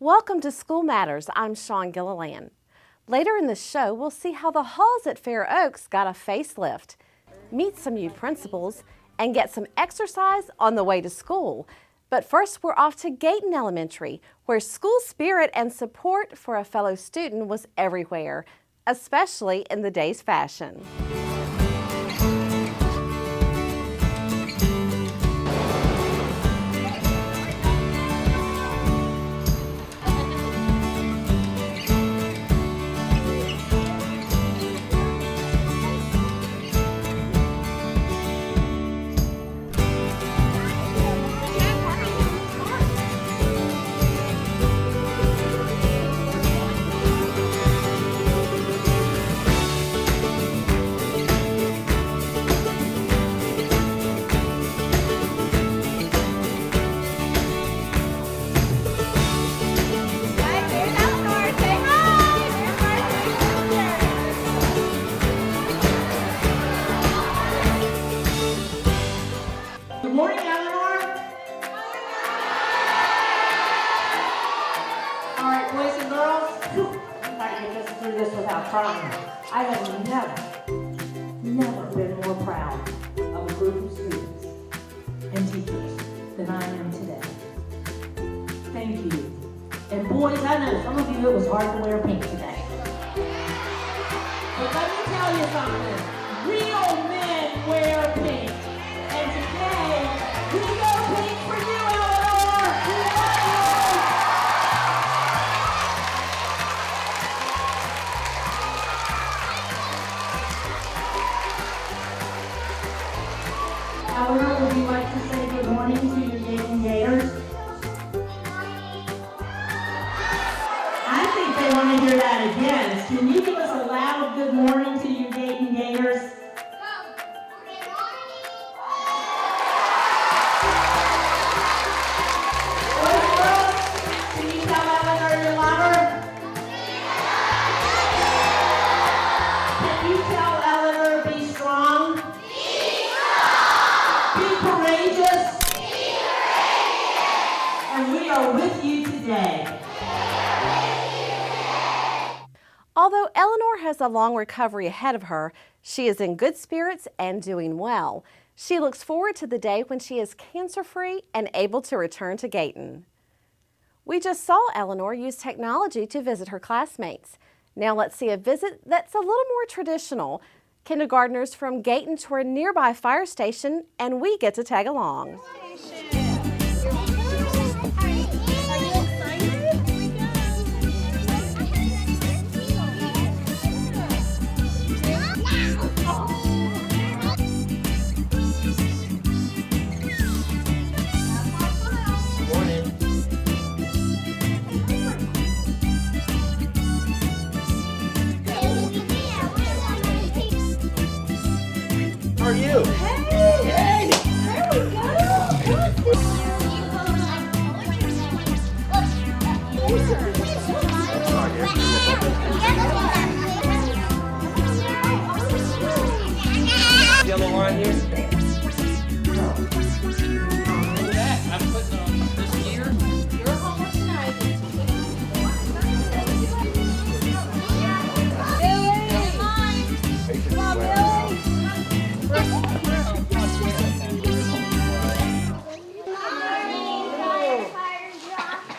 Welcome to School Matters. I'm Shawn Gilliland. Later in the show, we'll see how the halls at Fair Oaks got a facelift, meet some new principals, and get some exercise on the way to school. But first, we're off to Gayton Elementary, where school spirit and support for a fellow student was everywhere, especially in the day's fashion. I have never been more proud of a group of students and teachers than I am today. Thank you. And boys, I know some of you it was hard to wear pink today. But let me tell you something. Real men wear pink. And today, we go pink for you, Eleanor! Eleanor, would you like to say good morning to your Gayton Gators? I think they want to hear that again. Can you give us a loud good morning to your Gayton Gators? Boys and girls, can you tell Eleanor you love her? Can you tell Eleanor be strong? Be courageous. And we are with you today. Although Eleanor has a long recovery ahead of her, she is in good spirits and doing well. She looks forward to the day when she is cancer-free and able to return to Gayton. We just saw Eleanor use technology to visit her classmates. Now let's see a visit that's a little more traditional. Kindergartners from Gayton tour a nearby fire station, and we get to tag along. How are you? Hey! There we go! Yellow line here? Look at that. I'm putting on this year. Your homework tonight is Billy! Come on, Billy!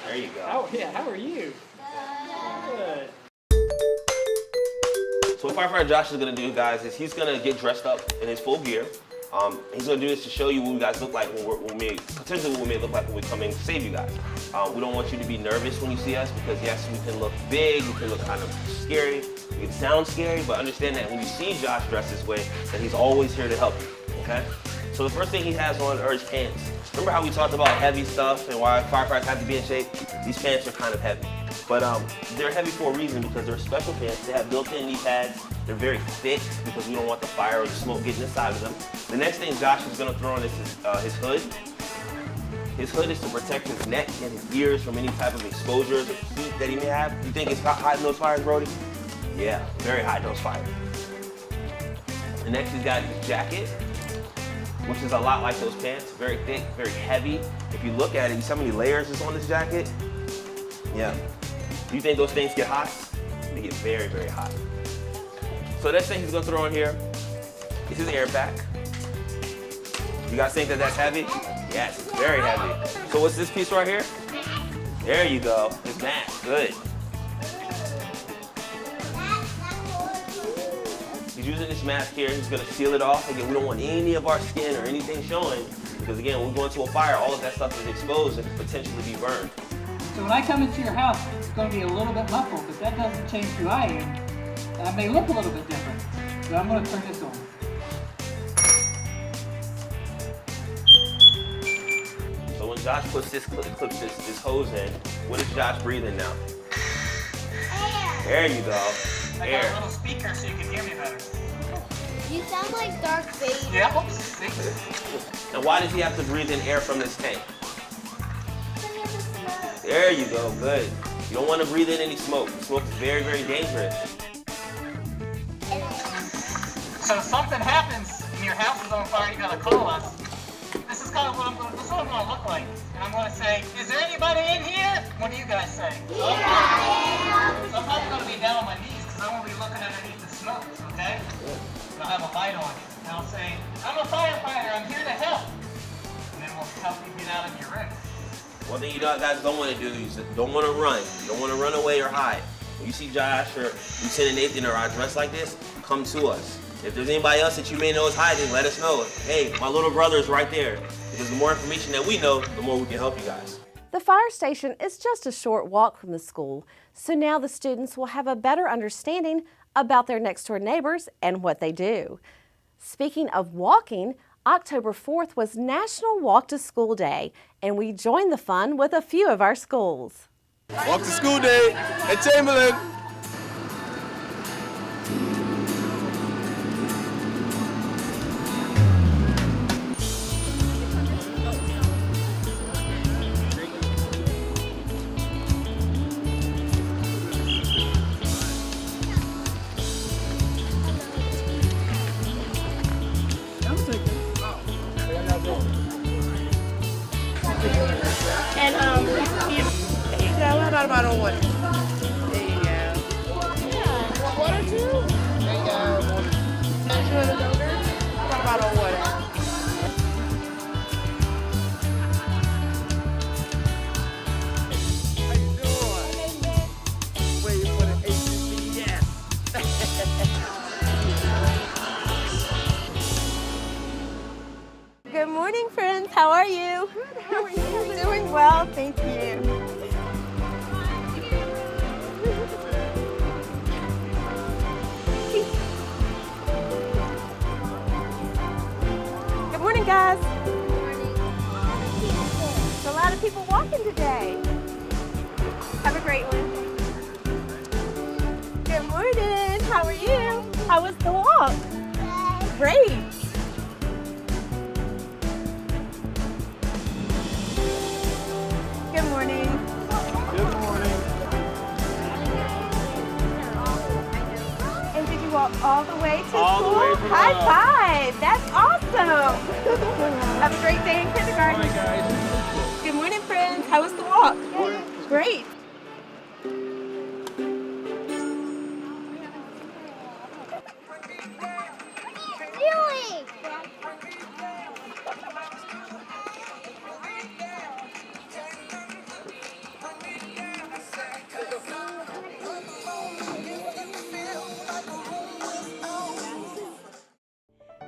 There you go. Oh, yeah, how are you? Good. So what Firefighter Josh is gonna do, guys, is he's gonna get dressed up in his full gear. He's gonna do this to show you what you guys look like potentially what we may look like when we come in to save you guys. We don't want you to be nervous when you see us because yes, we can look big, we can look kind of scary, we can sound scary, but understand that when you see Josh dressed this way, that he's always here to help you, okay? So the first thing he has on are his pants. Remember how we talked about heavy stuff and why firefighters have to be in shape? These pants are kind of heavy. But they're heavy for a reason because they're special pants. They have built-in knee pads. They're very thick because we don't want the fire or the smoke getting inside of them. The next thing Josh is gonna throw on is his hood. His hood is to protect his neck and his ears from any type of exposures or heat that he may have. You think it's high-nose fires, Brody? Yeah, very high-nose fire. The next he's got his jacket, which is a lot like those pants. Very thick, very heavy. If you look at it, you see how many layers is on this jacket? Yeah. Do you think those things get hot? They get very, very hot. So this thing he's gonna throw in here is his air pack. You guys think that that's heavy? Yes, it's very heavy. So what's this piece right here? There you go, his mask, good. He's using this mask here, he's gonna seal it off. Again, we don't want any of our skin or anything showing, because again, when we go into a fire, all of that stuff is exposed and could potentially be burned. So when I come into your house, it's going to be a little bit muffled, but that doesn't change who I am. I may look a little bit different, so I'm going to turn this on. So when Josh clips this hose in, what is Josh breathing now? Air. There you go. I Air. got a little speaker so you can hear me better. You sound like Darth Vader. Yeah, oops, see? And why does he have to breathe in air from this tank? There you go, good. You don't want to breathe in any smoke. Smoke is very, very dangerous. So if something happens and your house is on fire, you got to call us. This is kind of what I'm going to, this is what I'm going to look like. And I'm going to say, is there anybody in here? What do you guys say? Yeah. So I'm probably going to be down on my knees because I won't be looking underneath the smoke, okay? I'll have a light on, and I'll say, I'm a firefighter, I'm here to help. And then we'll help you get out of your room. One thing you guys don't want to do is don't want to run. You don't want to run away or hide. When you see Josh or Lieutenant Nathan or I dressed like this, come to us. If there's anybody else that you may know is hiding, let us know. Hey, my little brother is right there. Because the more information that we know, the more we can help you guys. The fire station is just a short walk from the school, so now the students will have a better understanding about their next-door neighbors and what they do. Speaking of walking, October 4th was National Walk to School Day, and we joined the fun with a few of our schools. Walk to School Day at Chamberlayne. What about a water? There you go. Yeah. Water too? There you go. What about a water? How you doing? Waiting for the HCS. Good morning, friends. How are you? Good. How are you? Doing well, thank you. Good morning, guys. There's a lot of people walking today. Have a great one. Good morning. How are you? How was the walk? Great. Good morning. Good morning. And did you walk all the way to All the school? way from High five. That's awesome. Have a great day in kindergarten. Hi, guys. Good morning, friends. How was the walk? Great. Really?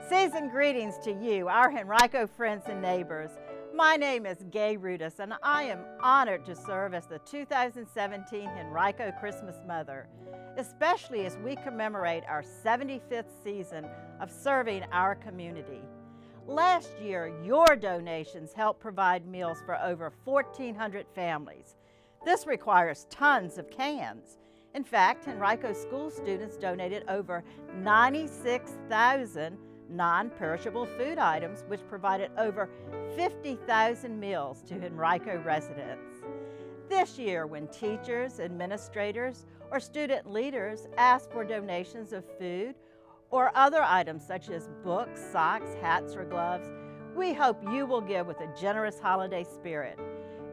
Season greetings to you, our Henrico friends and neighbors. My name is Gay Rudis, and I am honored to serve as the 2017 Henrico Christmas Mother, especially as we commemorate our 75th season of serving our community. Last year, your donations helped provide meals for over 1,400 families. This requires tons of cans. In fact, Henrico school students donated over 96,000 non-perishable food items, which provided over 50,000 meals to Henrico residents. This year, when teachers, administrators, or student leaders ask for donations of food or other items such as books, socks, hats, or gloves, we hope you will give with a generous holiday spirit.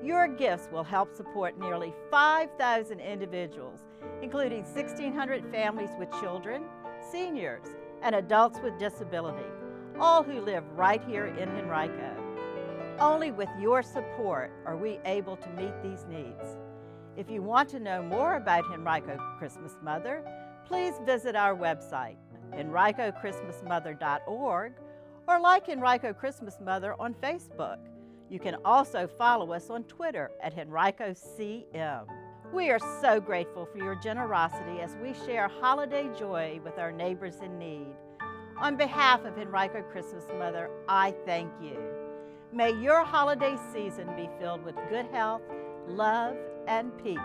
Your gifts will help support nearly 5,000 individuals, including 1,600 families with children, seniors, and adults with disability, all who live right here in Henrico. Only with your support are we able to meet these needs. If you want to know more about Henrico Christmas Mother, please visit our website, henricochristmasmother.org, or like Henrico Christmas Mother on Facebook. You can also follow us on Twitter at HenricoCM. We are so grateful for your generosity as we share holiday joy with our neighbors in need. On behalf of Henrico Christmas Mother, I thank you. May your holiday season be filled with good health, love, and peace.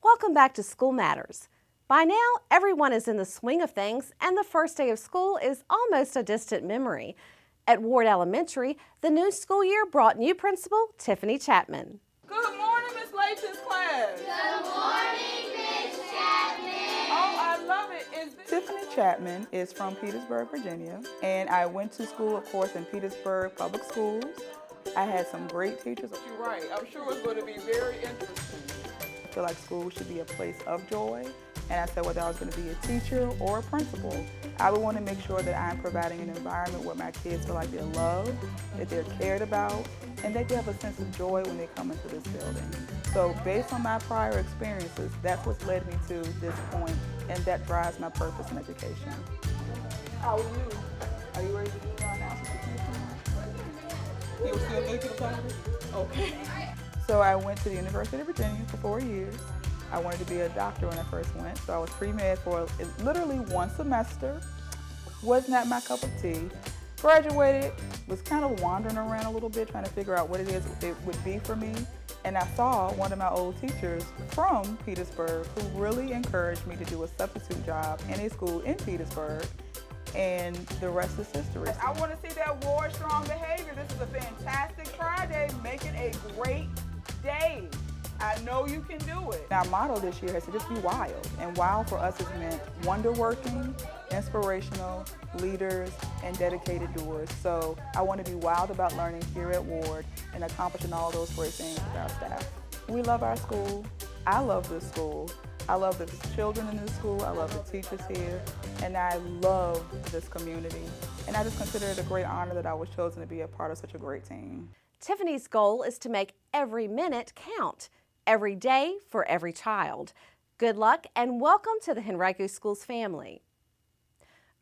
Welcome back to School Matters. By now, everyone is in the swing of things, and the first day of school is almost a distant memory. At Ward Elementary, the new school year brought new principal Tiffany Chapman. Good morning, Miss Layton's class. Good morning, Miss Chapman. Oh, I love it. Tiffany Chapman is from Petersburg, Virginia, and I went to school, of course, in Petersburg Public Schools. I had some great teachers. You're right. I'm sure it's going to be very interesting. I feel like school should be a place of joy, and I said whether I was going to be a teacher or a principal, I would want to make sure that I'm providing an environment where my kids feel like they're loved, that they're cared about, and that they have a sense of joy when they come into this building. So based on my prior experiences, that's what's led me to this point, and that drives my purpose in education. How are you? Are you ready to do our announcements? You were still thinking about it? Okay. So I went to the University of Virginia for 4 years. I wanted to be a doctor when I first went, so I was pre-med for literally one semester. Was not my cup of tea. Graduated, was kind of wandering around a little bit trying to figure out what it is it would be for me. And I saw one of my old teachers from Petersburg who really encouraged me to do a substitute job in a school in Petersburg. And the rest is history. I want to see that Ward strong behavior. This is a fantastic Friday. Make it a great day. I know you can do it. Our motto this year has to just be wild. And wild for us has meant wonder-working, inspirational, leaders, and dedicated doers. So I want to be wild about learning here at Ward and accomplishing all those great things with our staff. We love our school. I love this school. I love the children in this school. I love the teachers here. And I love this community. And I just consider it a great honor that I was chosen to be a part of such a great team. Tiffany's goal is to make every minute count, every day for every child. Good luck and welcome to the Henrico Schools family.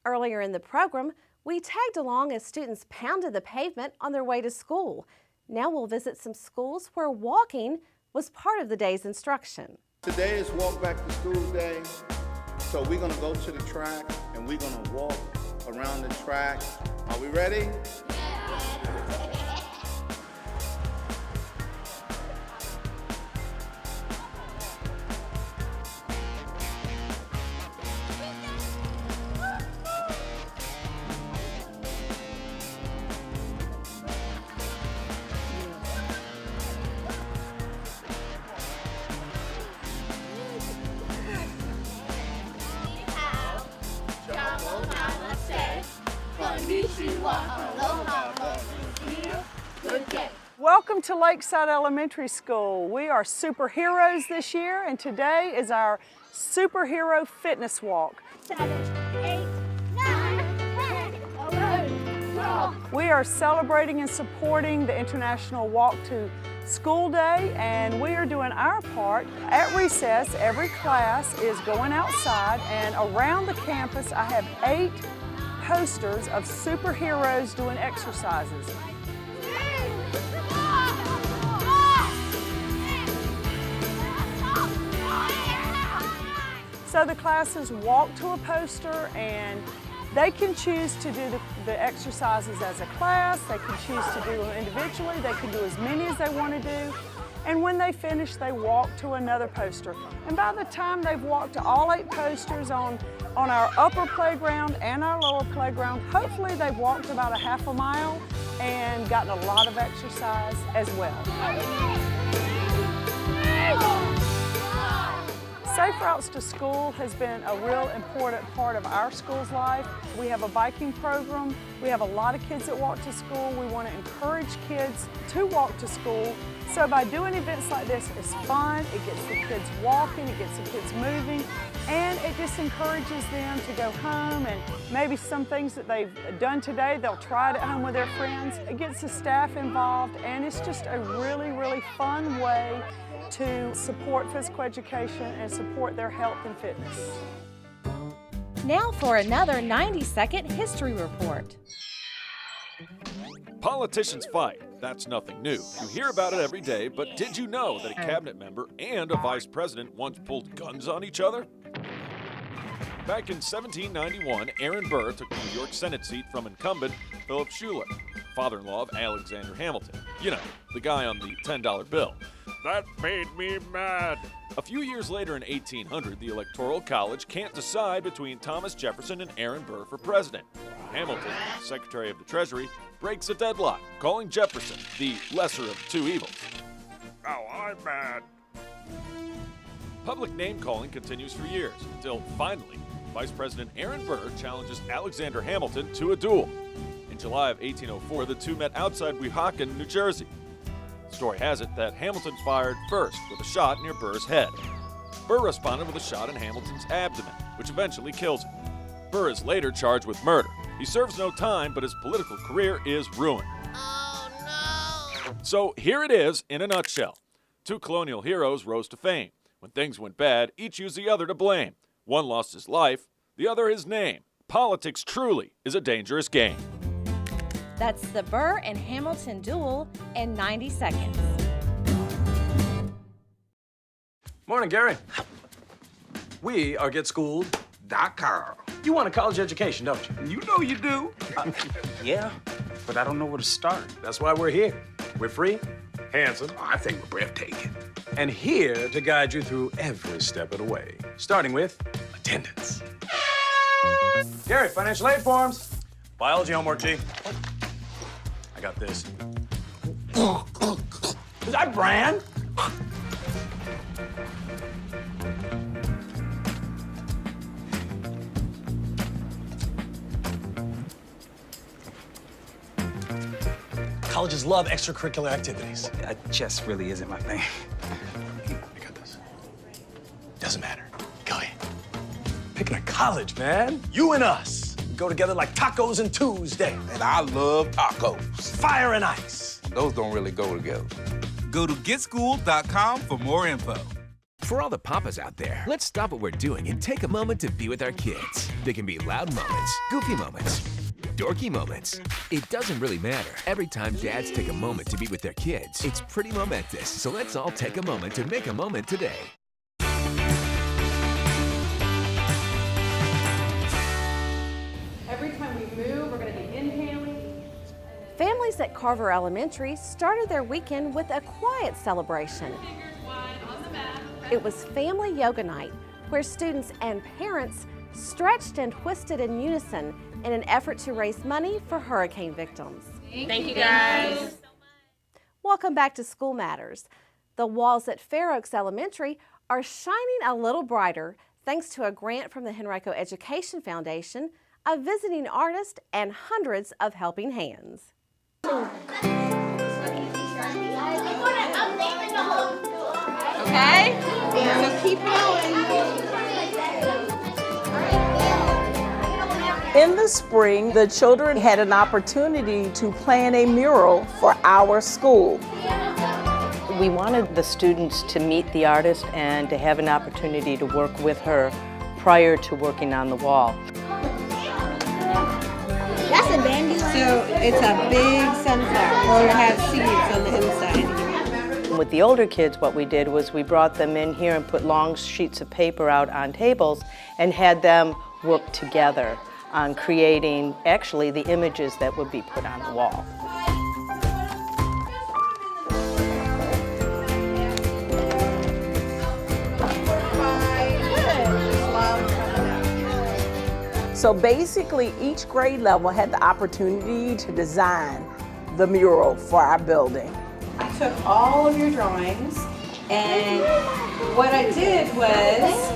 Earlier in the program, we tagged along as students pounded the pavement on their way to school. Now we'll visit some schools where walking was part of the day's instruction. Today is Walk Back to School Day, so we're going to go to the track and we're going to walk around the track. Are we ready? Welcome to Lakeside Elementary School. We are superheroes this year, and today is our superhero fitness walk. 7, 8, 9, 10, 11, 12. We are celebrating and supporting the International Walk to School Day, and we are doing our part. At recess, every class is going outside, and around the campus I have 8 posters of superheroes doing exercises. So the classes walk to a poster and they can choose to do the exercises as a class, they can choose to do them individually, they can do as many as they want to do. And when they finish, they walk to another poster. And by the time they've walked to all 8 posters on our upper playground and our lower playground, hopefully they've walked about a half a mile and gotten a lot of exercise as well. Say Safe routes to school has been a real important part of our school's life. We have a biking program. We have a lot of kids that walk to school. We want to encourage kids to walk to school. So by doing events like this, it's fun, it gets the kids walking, it gets the kids moving, and it just encourages them to go home and maybe some things that they've done today, they'll try it at home with their friends. It gets the staff involved, and it's just a really, really fun way to support physical education and support their health and fitness. Now for another 90-second history report. Politicians fight. That's nothing new. You hear about it every day, but did you know that a cabinet member and a vice president once pulled guns on each other? Back in 1791, Aaron Burr took the New York Senate seat from incumbent Philip Schuyler, father-in-law of Alexander Hamilton. You know, the guy on the $10 bill. That made me mad. A few years later in 1800, the Electoral College can't decide between Thomas Jefferson and Aaron Burr for president. Hamilton, Secretary of the Treasury, breaks a deadlock, calling Jefferson the lesser of two evils. Now I'm mad. Public name-calling continues for years, until finally, Vice President Aaron Burr challenges Alexander Hamilton to a duel. In July of 1804, the two met outside Weehawken, New Jersey. Story has it that Hamilton fired first with a shot near Burr's head. Burr responded with a shot in Hamilton's abdomen, which eventually kills him. Burr is later charged with murder. He serves no time, but his political career is ruined. Oh, no! So here it is in a nutshell. Two colonial heroes rose to fame. When things went bad, each used the other to blame. One lost his life, the other his name. Politics truly is a dangerous game. That's the Burr and Hamilton duel in 90 seconds. Morning, Gary. We are GetSchooled.com. You want a college education, don't you? You know you do. Yeah, but I don't know where to start. That's why we're here. We're free, handsome. I think we're breathtaking. And here to guide you through every step of the way, starting with attendance. Gary, financial aid forms. Biology homework, G. I got this. Is that brand? Colleges love extracurricular activities. Chess really isn't my thing. I got this. Doesn't matter. Go ahead. Picking a college, man. You and us. We go together like tacos and Tuesday. And I love tacos. Fire and ice. Those don't really go together. Go to GetSchooled.com for more info. For all the papas out there, let's stop what we're doing and take a moment to be with our kids. They can be loud moments, goofy moments, dorky moments. It doesn't really matter. Every time dads take a moment to be with their kids, it's pretty momentous. So let's all take a moment to make a moment today. Every time we move, we're going to be inhaling. Families at Carver Elementary started their weekend with a quiet celebration. It was Family Yoga Night, where students and parents stretched and twisted in unison in an effort to raise money for hurricane victims. Thank you, guys. Welcome back to School Matters. The walls at Fair Oaks Elementary are shining a little brighter thanks to a grant from the Henrico Education Foundation, a visiting artist, and hundreds of helping hands. Okay? So keep going. In the spring, the children had an opportunity to plan a mural for our school. We wanted the students to meet the artist and to have an opportunity to work with her prior to working on the wall. That's a dandelion. So it's a big sunflower. It has seeds on the inside. With the older kids, what we did was we brought them in here and put long sheets of paper out on tables and had them work together on creating actually the images that would be put on the wall. So basically, each grade level had the opportunity to design the mural for our building. I took all of your drawings And what I did was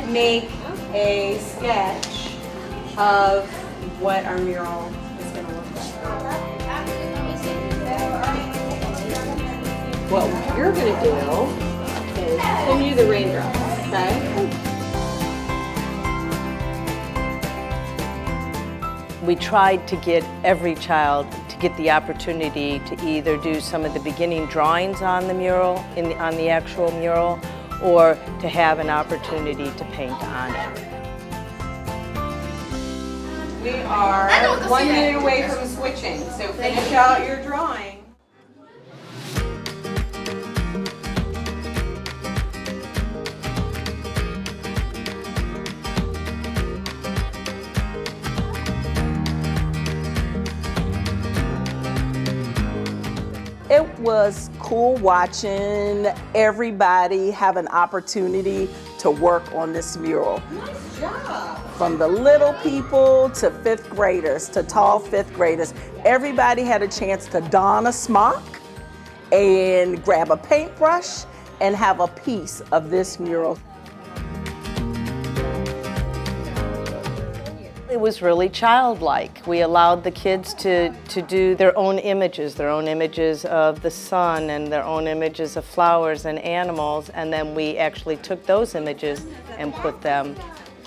make a sketch of what our mural is going to look like. What you're going to do is continue the raindrops, okay? We tried to get every child to get the opportunity to either do some of the beginning drawings on the mural, on the actual mural, or to have an opportunity to paint on it. We are 1 minute away from switching, so finish out your drawing. It was cool watching everybody have an opportunity to work on this mural. Nice job. From the little people to 5th graders, to tall 5th graders, everybody had a chance to don a smock and grab a paintbrush and have a piece of this mural. It was really childlike. We allowed the kids to do their own images of the sun and their own images of flowers and animals, and then we actually took those images and put them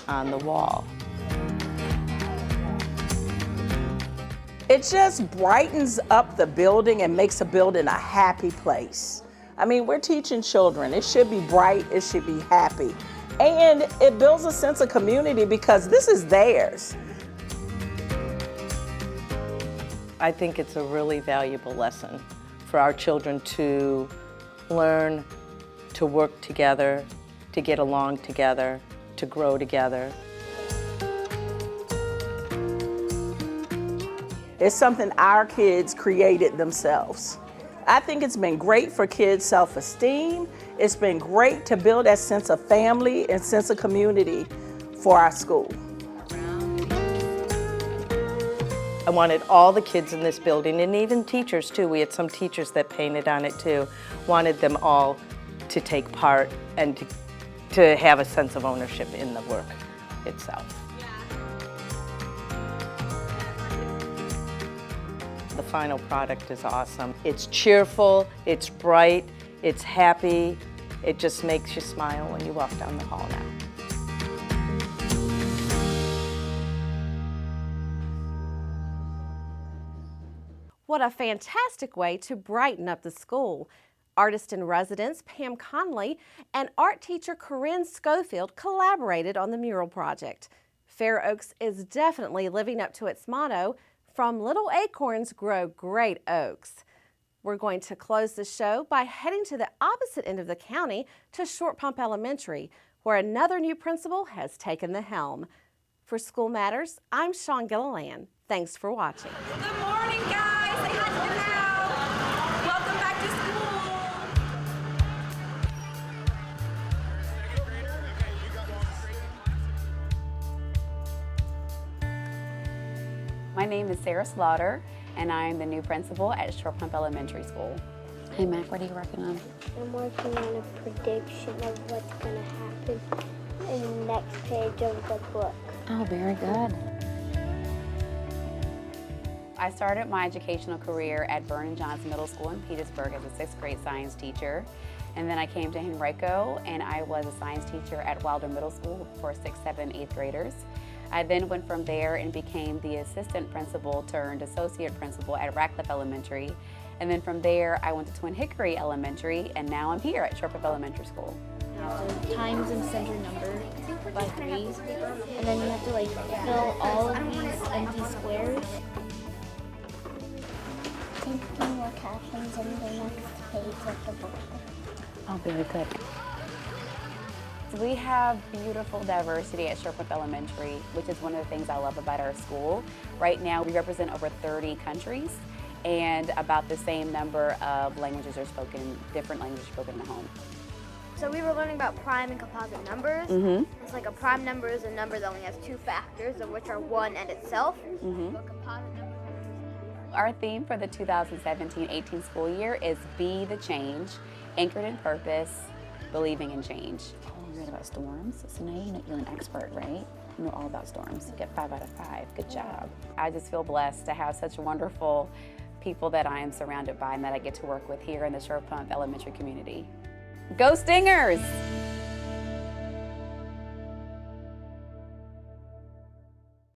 on the wall. It just brightens up the building and makes a building a happy place. I mean, we're teaching children. It should be bright, it should be happy. And it builds a sense of community because this is theirs. I think it's a really valuable lesson for our children to learn to work together, to get along together, to grow together. It's something our kids created themselves. I think it's been great for kids' self-esteem. It's been great to build that sense of family and sense of community for our school. I wanted all the kids in this building, and even teachers too, we had some teachers that painted on it too, wanted them all to take part and to have a sense of ownership in the work itself. The final product is awesome. It's cheerful, it's bright, it's happy. It just makes you smile when you walk down the hall now. What a fantastic way to brighten up the school. Artist in residence Pam Conley and art teacher Corinne Schofield collaborated on the mural project. Fair Oaks is definitely living up to its motto, "From little acorns grow great oaks." We're going to close the show by heading to the opposite end of the county to Short Pump Elementary, where another new principal has taken the helm. For School Matters, I'm Shawn Gilliland. Thanks for watching. Good morning, guys. Say hi to the crowd. Welcome back to school. My name is Sarah Slaughter, and I'm the new principal at Short Pump Elementary School. Hey, Mac, what are you working on? I'm working on a prediction of what's going to happen in the next page of the book. Oh, very good. I started my educational career at Vernon Johns Middle School in Petersburg as a 6th grade science teacher. And then I came to Henrico, and I was a science teacher at Wilder Middle School for 6th, 7th, 8th graders. I then went from there and became the assistant principal turned associate principal at Ratcliffe Elementary. And then from there, I went to Twin Hickory Elementary, and now I'm here at Short Pump Elementary School. Times and center number by 3, and then you have to fill all of these empty squares. Taking more captions on the next page of the book. Oh, very good. We have beautiful diversity at Short Pump Elementary, which is one of the things I love about our school. Right now, we represent over 30 countries, and about the same number of languages are spoken, different languages are spoken in the home. So we were learning about prime and composite numbers. Mm-hmm. It's like a prime number is a number that only has 2 factors, of which are 1 and itself. Mm-hmm. But composite numbers. Our theme for the 2017-18 school year is Be the Change. anchored in purpose, believing in change. Oh, you read about storms? So now you know you're an expert, right? You know all about storms. You get 5 out of 5. Good job. I just feel blessed to have such wonderful people that I am surrounded by and that I get to work with here in the Short Pump Elementary community. Go Stingers!